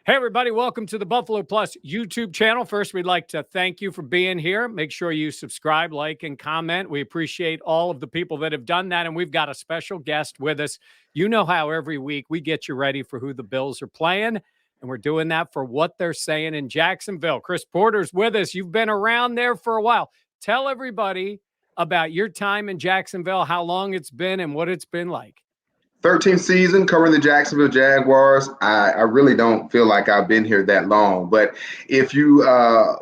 Hey, everybody, welcome to the Buffalo Plus YouTube channel. First, we'd like to thank you for being here. Make sure you subscribe, like, and comment. We appreciate all of the people that have done that, and we've got a special guest with us. You know how every week we get you ready for who the Bills are playing, and we're doing that for what they're saying in Jacksonville. Chris Porter's with us. You've been around there for a while. Tell everybody about your time in Jacksonville, how long it's been, and what it's been like. 13th season covering the Jacksonville Jaguars. I really don't feel like I've been here that long. But if you,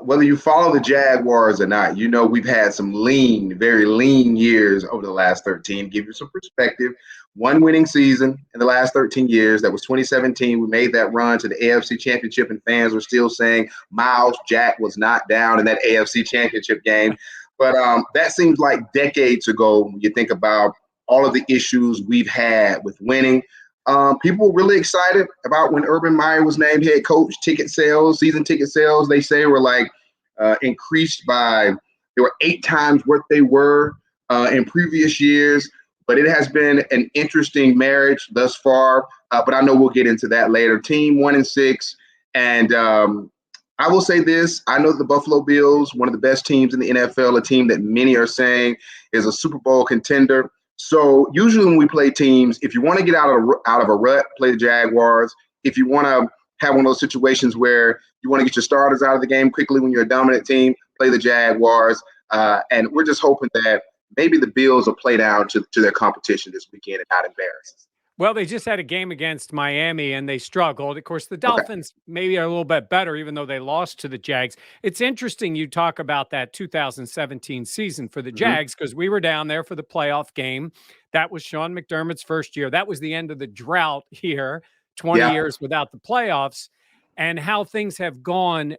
whether you follow the Jaguars or not, you know we've had some very lean years over the last 13. Give you some perspective. One winning season in the last 13 years. That was 2017. We made that run to the AFC Championship, and fans were still saying Miles Jack was not down in that AFC Championship game. But that seems like decades ago when you think about all of the issues we've had with winning. People were really excited about when Urban Meyer was named head coach. Season ticket sales, they say, were increased by, they were 8 times what they were in previous years. But it has been an interesting marriage thus far. But I know we'll get into that later. Team 1-6. And I will say this. I know the Buffalo Bills, one of the best teams in the NFL, a team that many are saying is a Super Bowl contender. So usually when we play teams, if you want to get out of a rut, play the Jaguars. If you want to have one of those situations where you want to get your starters out of the game quickly when you're a dominant team, play the Jaguars. And we're just hoping that maybe the Bills will play down to their competition this weekend and not embarrass us. Well, they just had a game against Miami and they struggled. Of course, the Dolphins maybe are a little bit better, even though they lost to the Jags. It's interesting you talk about that 2017 season for the Jags because we were down there for the playoff game. That was Sean McDermott's first year. That was the end of the drought here, 20 years without the playoffs, and how things have gone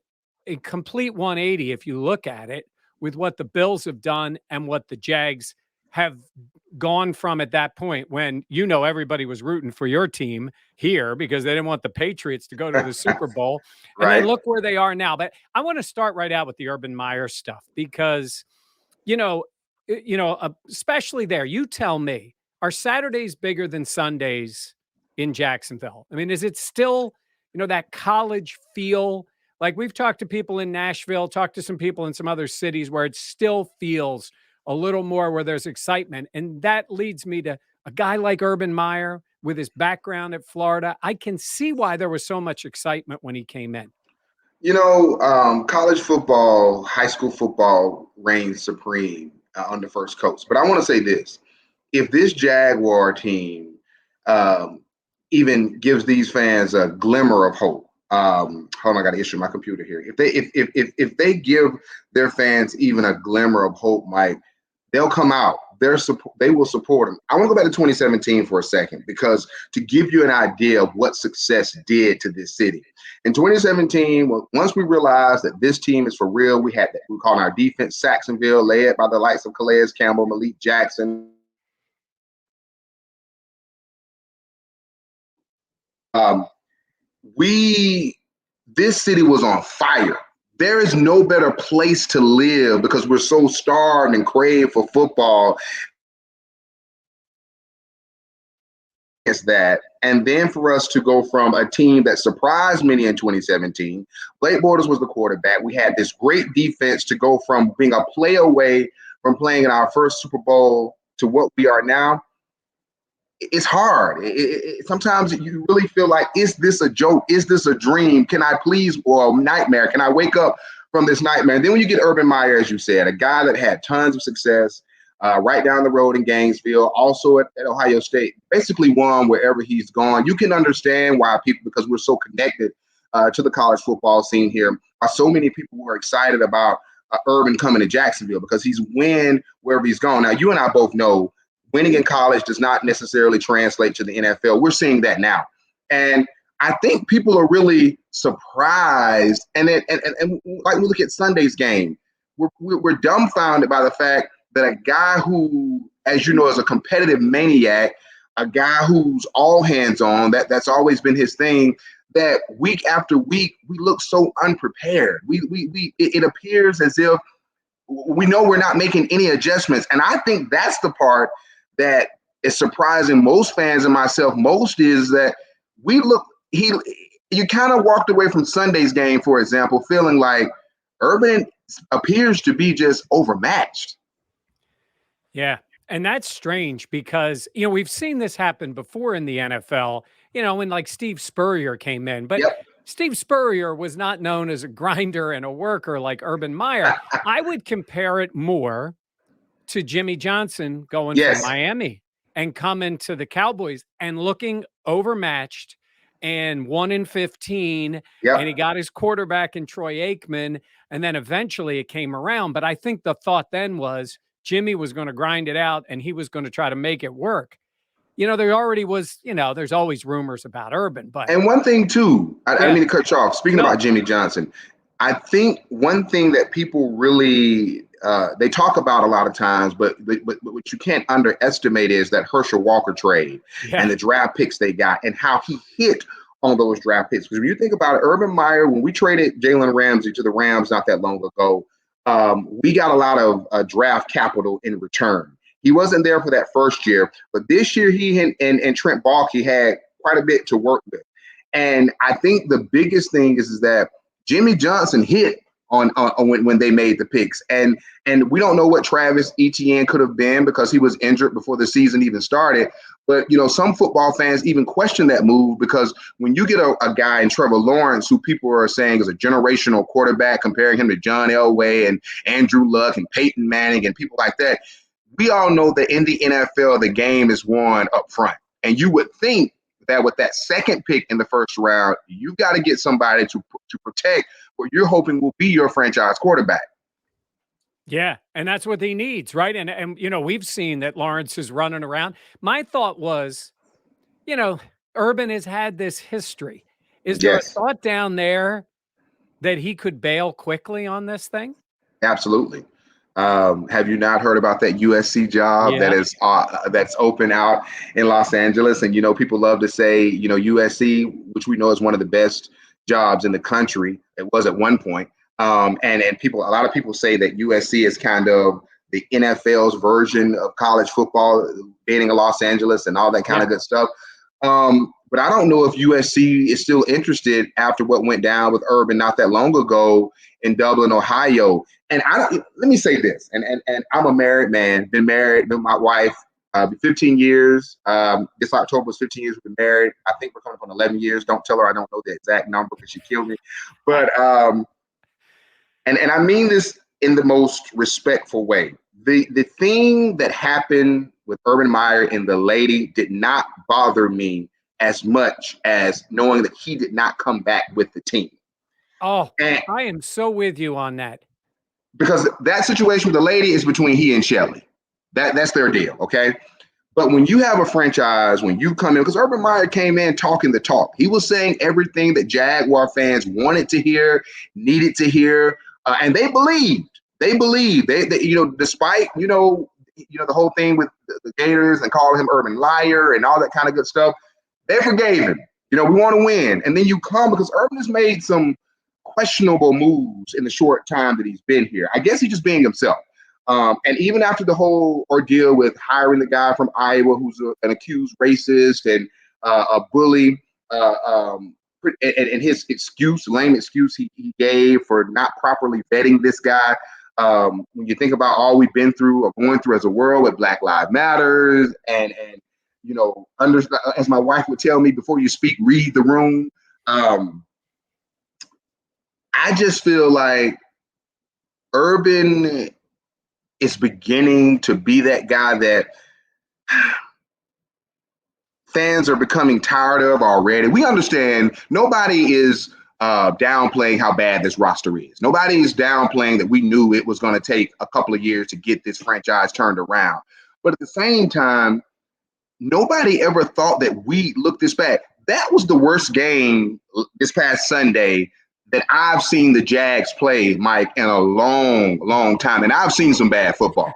a complete 180 if you look at it with what the Bills have done and what the Jags have gone from at that point when, you know, everybody was rooting for your team here because they didn't want the Patriots to go to the Super Bowl. And then look where they are now. But I want to start right out with the Urban Meyer stuff because, especially there, you tell me, are Saturdays bigger than Sundays in Jacksonville? I mean, is it still, that college feel? Like we've talked to people in Nashville, talked to some people in some other cities where it still feels a little more where there's excitement. And that leads me to a guy like Urban Meyer with his background at Florida. I can see why there was so much excitement when he came in. College football, high school football reigns supreme under first coach. But I want to say this. If this Jaguar team even gives these fans a glimmer of hope, hold on, I got to issue my computer here. If they give their fans even a glimmer of hope, Mike, they'll come out. They will support them. I want to go back to 2017 for a second because to give you an idea of what success did to this city. In 2017, once we realized that this team is for real, we had that we call our defense Jacksonville, led by the likes of Calais Campbell, Malik Jackson. This city was on fire. There is no better place to live because we're so starved and crave for football. It's that. And then for us to go from a team that surprised many in 2017, Blake Bortles was the quarterback. We had this great defense to go from being a play away from playing in our first Super Bowl to what we are now. It's hard. Sometimes you really feel like, is this a joke? Is this a dream? Can I please, or a nightmare? Can I wake up from this nightmare? And then when you get Urban Meyer, as you said, a guy that had tons of success right down the road in Gainesville, also at Ohio State, basically won wherever he's gone. You can understand why people, because we're so connected to the college football scene here, why so many people were excited about Urban coming to Jacksonville because he's win wherever he's gone. Now, you and I both know winning in college does not necessarily translate to the NFL. We're seeing that now. And I think people are really surprised. And like we look at Sunday's game, we're dumbfounded by the fact that a guy who, as you know, is a competitive maniac, a guy who's all hands on, that's always been his thing, that week after week, we look so unprepared. It appears as if we know we're not making any adjustments. And I think that's the part that is surprising most fans and myself most is that you kind of walked away from Sunday's game, for example, feeling like Urban appears to be just overmatched. Yeah. And that's strange because, we've seen this happen before in the NFL, when like Steve Spurrier came in, but Yep. Steve Spurrier was not known as a grinder and a worker like Urban Meyer. I would compare it more to Jimmy Johnson going from Yes. Miami and coming to the Cowboys and looking overmatched and 1-15. And he Yep. got his quarterback in Troy Aikman. And then eventually it came around. But I think the thought then was Jimmy was going to grind it out and he was going to try to make it work. There already was, there's always rumors about Urban, but And one thing too, I didn't yeah, mean to cut you off. Speaking no, about Jimmy Johnson, I think one thing that people really they talk about a lot of times, but what you can't underestimate is that Herschel Walker trade and yeah, the draft picks they got and how he hit on those draft picks. Because when you think about it, Urban Meyer, when we traded Jalen Ramsey to the Rams not that long ago, we got a lot of draft capital in return. He wasn't there for that first year, but this year he and Trent Baalke had quite a bit to work with. And I think the biggest thing is that Jimmy Johnson hit on when they made the picks. And we don't know what Travis Etienne could have been because he was injured before the season even started. But, some football fans even question that move because when you get a guy in Trevor Lawrence, who people are saying is a generational quarterback, comparing him to John Elway and Andrew Luck and Peyton Manning and people like that, we all know that in the NFL, the game is won up front. And you would think that with that second pick in the first round, you got to get somebody to protect what you're hoping will be your franchise quarterback. yeah, and that's what he needs, right? And we've seen that Lawrence is running around. My thought was, Urban has had this history. Is there a Yes, thought down there that he could bail quickly on this thing? absolutely. Have you not heard about that USC job Yeah, that's open out in Los Angeles? And people love to say USC, which we know is one of the best jobs in the country. It was at one point. And a lot of people say that USC is kind of the NFL's version of college football, being in Los Angeles and all that kind yeah. of good stuff. But I don't know if USC is still interested after what went down with Urban not that long ago in Dublin, Ohio. And let me say this, and I'm a married man, been married with my wife 15 years. This October was 15 years we've been married. I think we're coming up on 11 years. Don't tell her I don't know the exact number because she killed me. But and I mean this in the most respectful way. The thing that happened with Urban Meyer and the lady did not bother me as much as knowing that he did not come back with the team. Oh, And I am so with you on that. because that situation with the lady is between he and Shelley. That's their deal, okay? But when you have a franchise, when you come in, because Urban Meyer came in talking the talk, he was saying everything that Jaguar fans wanted to hear, needed to hear, and they believed. They believed. Despite the whole thing with the Gators and calling him Urban Liar and all that kind of good stuff, they forgave him. We want to win, and then you come because Urban has made some questionable moves in the short time that he's been here. I guess he's just being himself. And even after the whole ordeal with hiring the guy from Iowa who's an accused racist and a bully, and his lame excuse he gave for not properly vetting this guy. When you think about all we've been through or going through as a world with Black Lives Matters and as my wife would tell me, before you speak, read the room. I just feel like Urban is beginning to be that guy that fans are becoming tired of already. We understand nobody is downplaying how bad this roster is. Nobody is downplaying that we knew it was going to take a couple of years to get this franchise turned around. But at the same time, nobody ever thought that we looked this bad. That was the worst game this past Sunday that I've seen the Jags play, Mike, in a long, long time. And I've seen some bad football.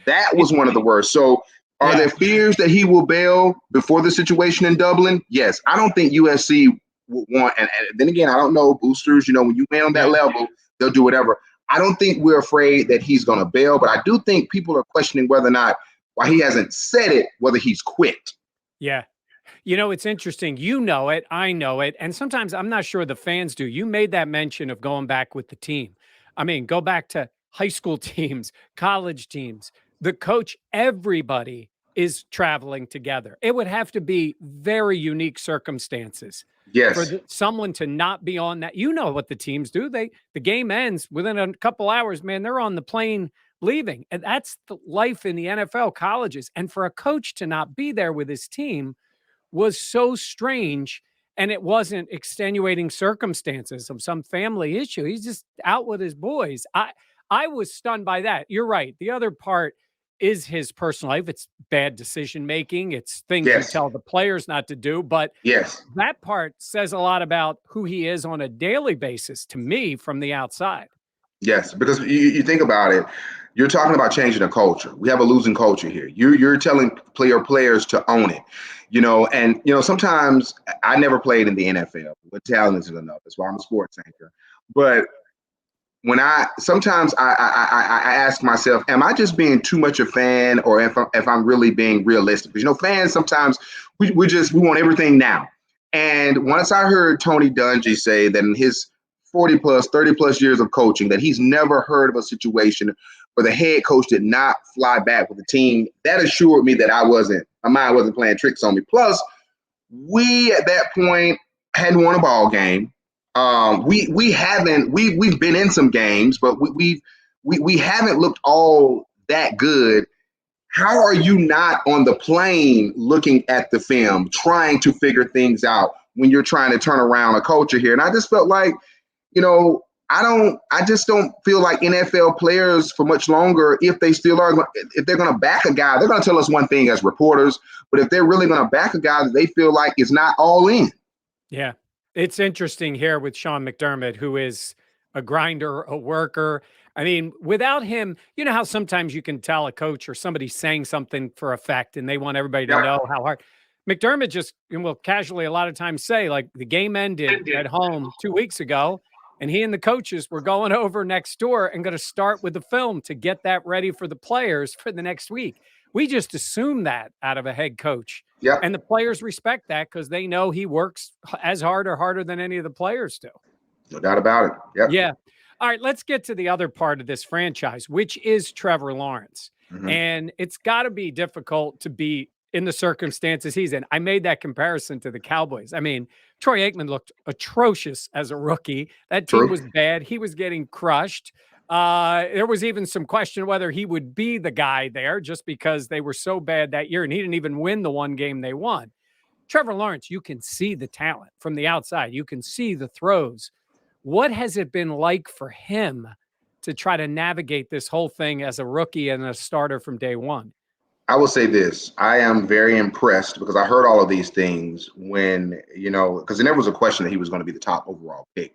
That was one of the worst. So are Yeah. there fears that he will bail before the situation in Dublin? Yes. I don't think USC would want, and then again, I don't know, boosters, when you win on that Yeah. level, they'll do whatever. I don't think we're afraid that he's going to bail, but I do think people are questioning whether or not, why he hasn't said it, whether he's quit. Yeah. You know, it's interesting. You know it, I know it, and sometimes I'm not sure the fans do. You made that mention of going back with the team. I mean, go back to high school teams, college teams, the coach, everybody is traveling together. It would have to be very unique circumstances for Yes, someone to not be on that. You know what the teams do. The game ends within a couple hours, man, they're on the plane leaving. And that's the life in the NFL colleges. And for a coach to not be there with his team was so strange, and it wasn't extenuating circumstances of some family issue. He's just out with his boys. I was stunned by that. You're right. The other part is his personal life. It's bad decision making. It's things you yes, tell the players not to do, but yes. that part says a lot about who he is on a daily basis to me from the outside. Yes, because you think about it, you're talking about changing a culture. We have a losing culture here. You're telling players to own it, and sometimes I never played in the NFL, but talent isn't enough. That's why I'm a sports anchor. But when I sometimes I ask myself, am I just being too much a fan, or if I'm really being realistic? Because fans sometimes we want everything now. And once I heard Tony Dungy say that in his 40 plus, 30 plus years of coaching, that he's never heard of a situation where the head coach did not fly back with the team, that assured me that my mind wasn't playing tricks on me. Plus, we at that point hadn't won a ball game. We haven't we've been in some games, but we haven't looked all that good. How are you not on the plane looking at the film, trying to figure things out when you're trying to turn around a culture here? And I just felt like, I just don't feel like NFL players for much longer, if they still are, if they're going to back a guy, they're going to tell us one thing as reporters, but if they're really going to back a guy that they feel like is not all in. Yeah. It's interesting here with Sean McDermott, who is a grinder, a worker. I mean, without him, you know how sometimes you can tell a coach or somebody saying something for effect and they want everybody to Yeah. know how hard. McDermott just will casually a lot of times say, like, the game ended at home 2 weeks ago, and he and the coaches were going over next door and going to start with the film to get that ready for the players for the next week. We just assume that out of a head coach. Yep. And the players respect that because they know he works as hard or harder than any of the players do. No doubt about it. Yep. Yeah. All right, let's get to the other part of this franchise, which is Trevor Lawrence. Mm-hmm. And it's got to be difficult to be in the circumstances he's in. I made that comparison to the Cowboys. I mean, Troy Aikman looked atrocious as a rookie. That team True. was bad. He was getting crushed. There was even some question whether he would be the guy there just because they were so bad that year, and he didn't even win the one game they won. Trevor Lawrence, you can see the talent from the outside. You can see the throws. What has it been like for him to try to navigate this whole thing as a rookie and a starter from day one? I will say this. I am very impressed because I heard all of these things when, because there never was a question that he was going to be the top overall pick.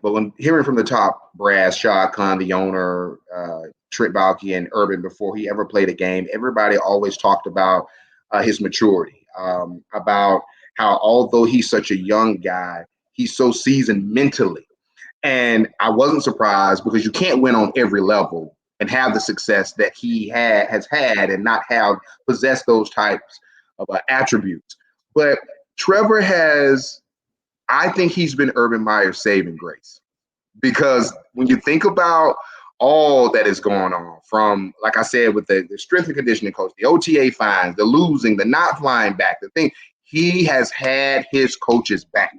But when hearing from the top brass, Shad Khan, the owner, Trent Baalke, and Urban, before he ever played a game, everybody always talked about his maturity, about how although he's such a young guy, he's so seasoned mentally. And I wasn't surprised because you can't win on every level and have the success that he has had and not have possessed those types of attributes. But Trevor I think he's been Urban Meyer's saving grace, because when you think about all that is going on, from, like I said, with the strength and conditioning coach, the OTA fines, the losing, the not flying back, the thing, he has had his coaches back.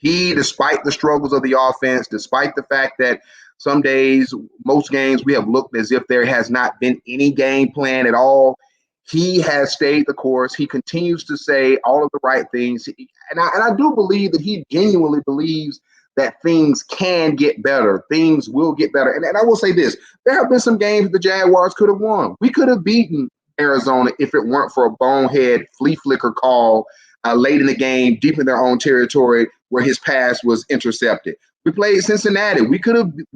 Despite the struggles of the offense, despite the fact that some days, most games, we have looked as if there has not been any game plan at all, he has stayed the course. He continues to say all of the right things. And I do believe that he genuinely believes that things can get better. Things will get better. And I will say this. There have been some games the Jaguars could have won. We could have beaten Arizona if it weren't for a bonehead flea flicker call late in the game, deep in their own territory, where his pass was intercepted. We played Cincinnati. We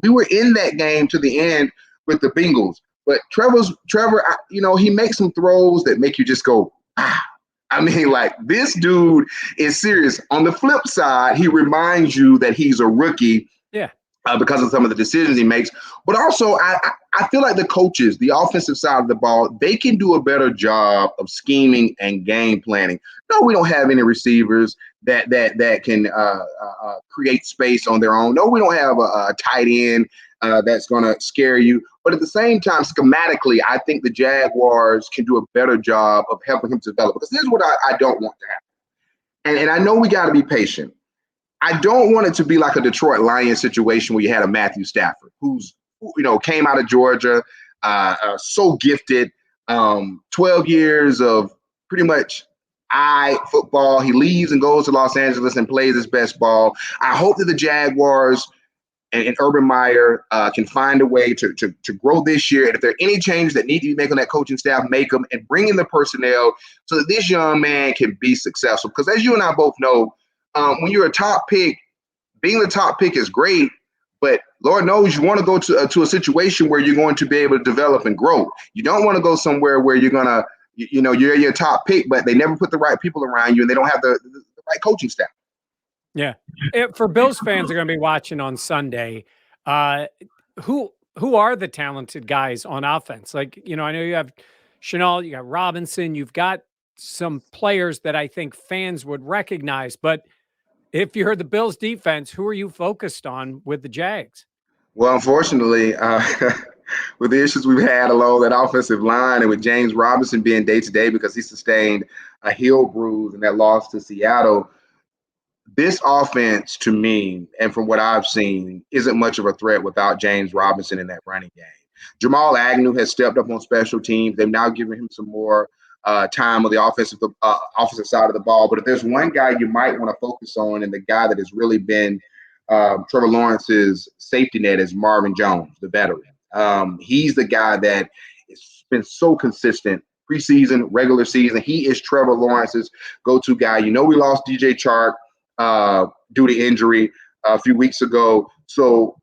were in that game to the end with the Bengals. But Trevor, he makes some throws that make you just go, ah. I mean, like, this dude is serious. On the flip side, he reminds you that he's a rookie. Yeah. Because of some of the decisions he makes. But also, I feel like the coaches, the offensive side of the ball, they can do a better job of scheming and game planning. No, we don't have any receivers that can create space on their own. No, we don't have a tight end that's going to scare you. But at the same time, schematically, I think the Jaguars can do a better job of helping him develop. Because here's what I don't want to happen. And I know we got to be patient. I don't want it to be like a Detroit Lions situation where you had a Matthew Stafford who's, came out of Georgia, so gifted, 12 years of pretty much football. He leaves and goes to Los Angeles and plays his best ball. I hope that the Jaguars and Urban Meyer can find a way to grow this year. And if there are any changes that need to be made on that coaching staff, make them and bring in the personnel so that this young man can be successful. Because as you and I both know, when you're a top pick, being the top pick is great, but Lord knows you want to go to a situation where you're going to be able to develop and grow. You don't want to go somewhere where you're going to, you're your top pick, but they never put the right people around you and they don't have the right coaching staff. Yeah. For Bills fans are going to be watching on Sunday, who are the talented guys on offense? Like, I know you have Shenault, you got Robinson, you've got some players that I think fans would recognize, but if you're the Bills defense, who are you focused on with the Jags? Well, unfortunately, with the issues we've had along that offensive line and with James Robinson being day-to-day because he sustained a heel bruise in that loss to Seattle, this offense, to me, and from what I've seen, isn't much of a threat without James Robinson in that running game. Jamal Agnew has stepped up on special teams. They've now given him some more time on the offensive side of the ball. But if there's one guy you might want to focus on, and the guy that has really been Trevor Lawrence's safety net is Marvin Jones, the veteran. He's the guy that has been so consistent preseason, regular season. He is Trevor Lawrence's go-to guy. We lost DJ Chark due to injury a few weeks ago. So,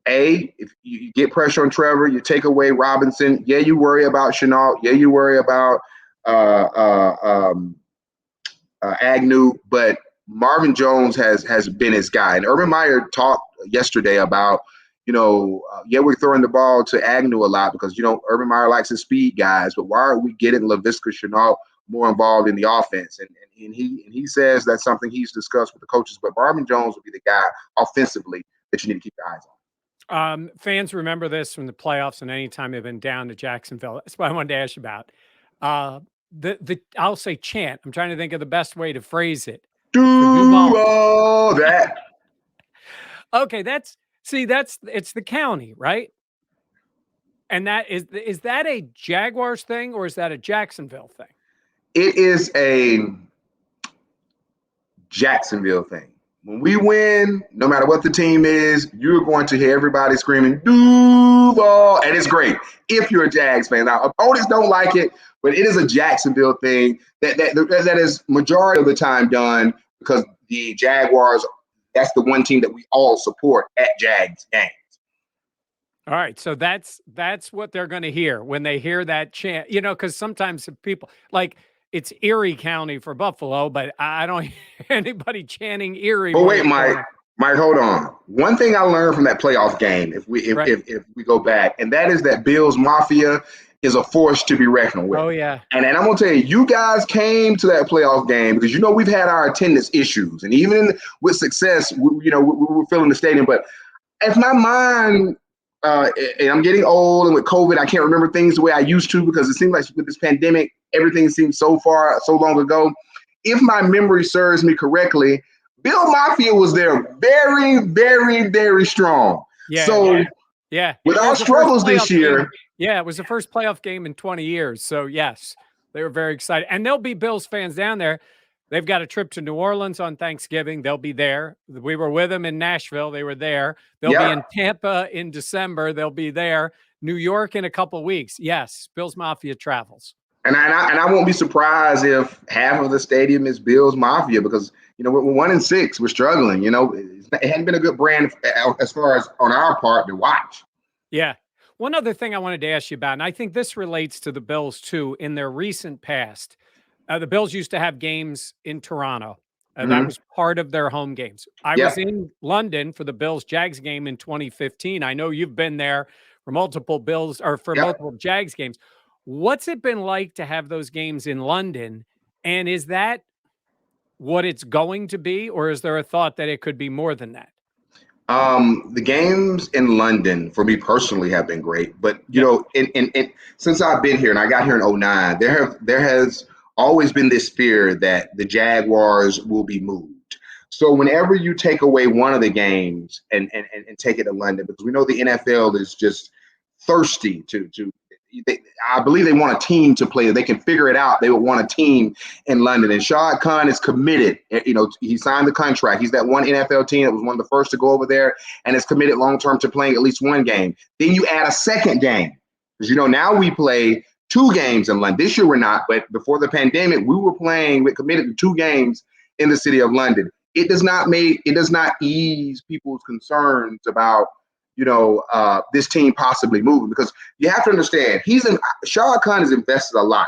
if you get pressure on Trevor, you take away Robinson. Yeah, you worry about Shenault. Yeah, you worry about Agnew. But Marvin Jones has been his guy. And Urban Meyer talked yesterday about, we're throwing the ball to Agnew a lot because, Urban Meyer likes his speed guys. But why are we getting Laviska Shenault more involved in the offense? And he says that's something he's discussed with the coaches. But Marvin Jones will be the guy offensively that you need to keep your eyes on. Fans remember this from the playoffs and anytime they've been down to Jacksonville. That's what I wanted to ask you about. I'll say chant. I'm trying to think of the best way to phrase it. Duval. That. Okay, it's the county, right? And that is that a Jaguars thing or is that a Jacksonville thing? It is a Jacksonville thing. When we win, no matter what the team is, you're going to hear everybody screaming, Duval, and it's great if you're a Jags fan. Now, opponents don't like it, but it is a Jacksonville thing that is majority of the time done because the Jaguars, that's the one team that we all support at Jags games. All right, so that's what they're going to hear when they hear that chant, because sometimes people like – it's Erie County for Buffalo, but I don't hear anybody chanting Erie. But wait, Mike, hold on. One thing I learned from that playoff game, if we go back, and that is that Bills Mafia is a force to be reckoned with. Oh yeah. And I'm gonna tell you, you guys came to that playoff game because we've had our attendance issues, and even with success, we were filling the stadium. But if my mind and I'm getting old, and with COVID, I can't remember things the way I used to because it seems like with this pandemic, everything seems so long ago. If my memory serves me correctly, Bill Mafia was there very, very, very strong. Yeah. So yeah. With our struggles this year. Game. Yeah, it was the first playoff game in 20 years. So yes, they were very excited. And there'll be Bills fans down there. They've got a trip to New Orleans on Thanksgiving. They'll be there. We were with them in Nashville. They were there. They'll be in Tampa in December. They'll be there. New York in a couple of weeks. Yes, Bills Mafia travels. And I won't be surprised if half of the stadium is Bills Mafia because, we're 1-6. We're struggling. It hadn't been a good brand as far as on our part to watch. Yeah. One other thing I wanted to ask you about, and I think this relates to the Bills too, in their recent past. The Bills used to have games in Toronto. That was part of their home games. I was in London for the Bills-Jags game in 2015. I know you've been there for multiple Bills or for Yep. multiple Jags games. What's it been like to have those games in London? And is that what it's going to be, or is there a thought that it could be more than that? The games in London for me personally have been great, but Yeah. since I've been here and I got here in '09, there has always been this fear that the Jaguars will be moved. So whenever you take away one of the games and take it to London, because we know the NFL is just thirsty to I believe they want a team to play. They can figure it out. They would want a team in London. And Shad Khan is committed. He signed the contract. He's that one NFL team that was one of the first to go over there and is committed long term to playing at least one game. Then you add a second game. Because now we play 2 games in London. This year we're not, but before the pandemic, we're committed to 2 games in the city of London. It does not ease people's concerns about this team possibly moving, because you have to understand Shad Khan has invested a lot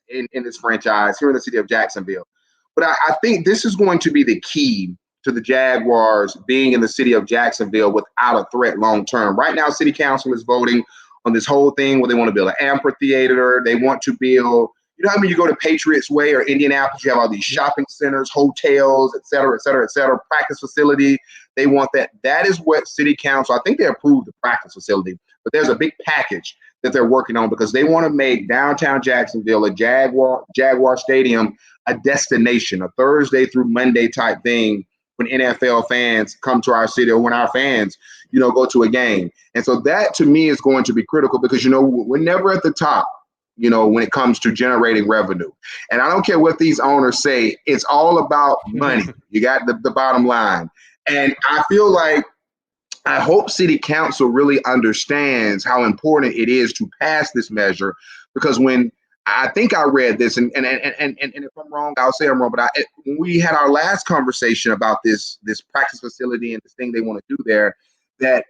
in this franchise here in the city of Jacksonville. But I think this is going to be the key to the Jaguars being in the city of Jacksonville without a threat long term. Right now, City Council is voting on this whole thing where they want to build an amphitheater. They want to build, how many you go to Patriots Way or Indianapolis, you have all these shopping centers, hotels, et cetera, et cetera, et cetera, practice facility. They want that. That is what City Council, I think they approved the practice facility, but there's a big package that they're working on because they want to make downtown Jacksonville, a Jaguar Stadium, a destination, a Thursday through Monday type thing when NFL fans come to our city or when our fans, go to a game. And so that to me is going to be critical because, we're never at the top, when it comes to generating revenue. And I don't care what these owners say, it's all about money. You got the bottom line. And I feel like I hope City Council really understands how important it is to pass this measure, because when I think I read this, and if I'm wrong, I'll say I'm wrong, but when we had our last conversation about this practice facility and this thing they want to do there, that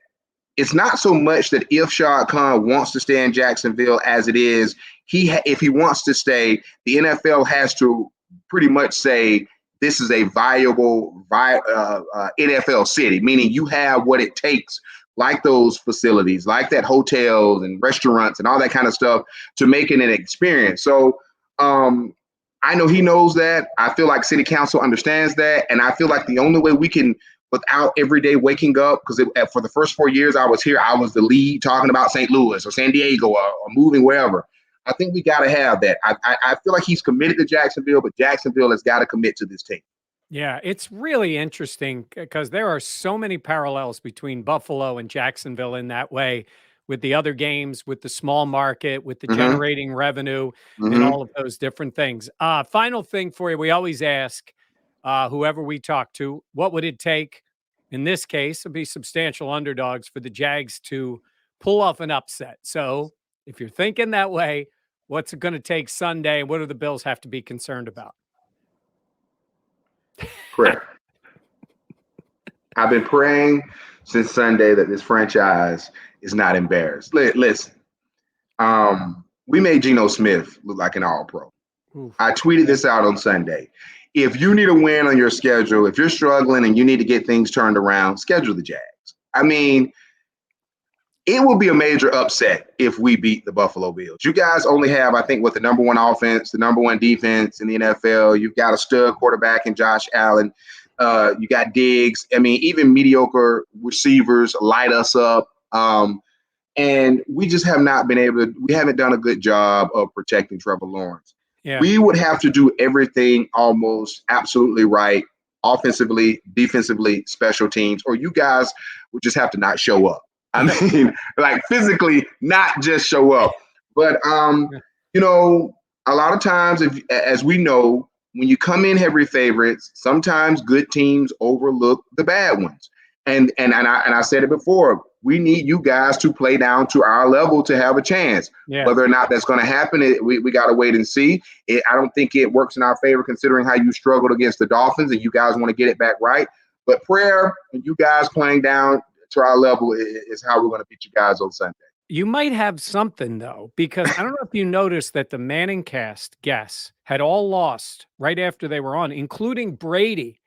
it's not so much that if Shad Khan wants to stay in Jacksonville as it is, if he wants to stay, the NFL has to pretty much say, this is a viable NFL city, meaning you have what it takes, like those facilities, like that hotels and restaurants and all that kind of stuff to make it an experience. So I know he knows that. I feel like City Council understands that. And I feel like the only way we can, without every day waking up, because for the first 4 years I was here, I was the lead talking about St. Louis or San Diego or moving wherever. I think we got to have that. I feel like he's committed to Jacksonville, but Jacksonville has got to commit to this team. Yeah, it's really interesting because there are so many parallels between Buffalo and Jacksonville in that way, with the other games, with the small market, with the generating revenue, and all of those different things. Final thing for you, we always ask whoever we talk to, what would it take? In this case, it'd be substantial underdogs for the Jags to pull off an upset. So if you're thinking that way, what's it going to take Sunday? And what do the Bills have to be concerned about? Prayer. I've been praying since Sunday that this franchise is not embarrassed. Listen, we made Geno Smith look like an all-pro. I tweeted this out on Sunday. If you need a win on your schedule, if you're struggling and you need to get things turned around, schedule the Jags. I mean, it will be a major upset if we beat the Buffalo Bills. You guys only have, I think, the number 1 offense, the number 1 defense in the NFL. You've got a stud quarterback in Josh Allen. You got Diggs. I mean, even mediocre receivers light us up. And we just have not been we haven't done a good job of protecting Trevor Lawrence. Yeah. We would have to do everything almost absolutely right, offensively, defensively, special teams, or you guys would just have to not show up. I mean, like physically not just show up. But, a lot of times, as we know, when you come in heavy favorites, sometimes good teams overlook the bad ones. And I said it before, we need you guys to play down to our level to have a chance. Yeah. Whether or not that's going to happen, we got to wait and see. I don't think it works in our favor considering how you struggled against the Dolphins and you guys want to get it back right. But prayer and you guys playing down to our level is how we're going to beat you guys on Sunday. You might have something, though, because I don't know if you noticed that the Manning cast guests had all lost right after they were on, including Brady.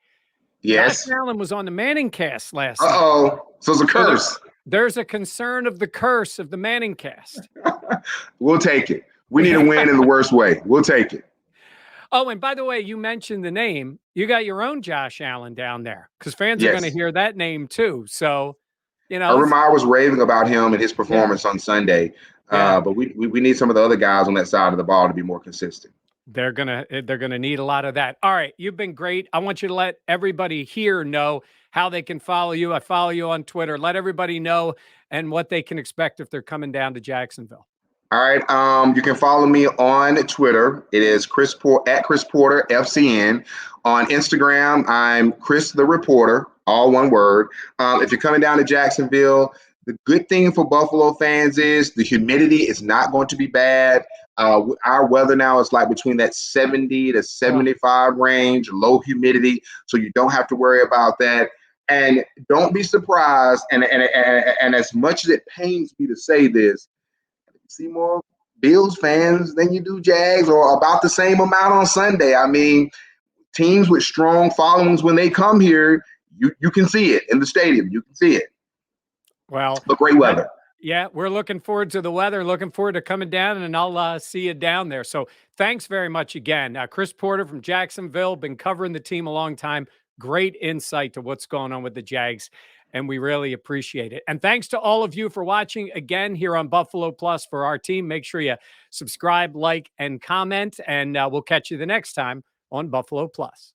Yes. Josh Allen was on the Manning cast last night. Uh-oh. So it's a curse. There's a concern of the curse of the Manning cast. We'll take it. We need a win in the worst way. We'll take it. Oh, and by the way, you mentioned the name. You got your own Josh Allen down there because fans are going to Yes. hear that name too. So, Urban Meyer was raving about him and his yeah, performance on Sunday. yeah. But we need some of the other guys on that side of the ball to be more consistent. They're gonna need a lot of that. All right, you've been great. I want you to let everybody here know how they can follow you. I follow you on Twitter. Let everybody know and what they can expect if they're coming down to Jacksonville. All right. You can follow me on Twitter. It is at Chris Porter FCN. On Instagram, I'm Chris the Reporter, all one word. If you're coming down to Jacksonville, the good thing for Buffalo fans is the humidity is not going to be bad. Our weather now is like between that 70 to 75 range, low humidity, so you don't have to worry about that. And don't be surprised. And as much as it pains me to say this, see more Bills fans than you do Jags, or about the same amount on Sunday. I mean, teams with strong followings, when they come here, you can see it in the stadium. You can see it. Well, But great weather. Yeah, we're looking forward to the weather, looking forward to coming down, and I'll see you down there. So thanks very much again. Chris Porter from Jacksonville, been covering the team a long time. Great insight to what's going on with the Jags, and we really appreciate it. And thanks to all of you for watching again here on Buffalo Plus for our team. Make sure you subscribe, like, and comment, and we'll catch you the next time on Buffalo Plus.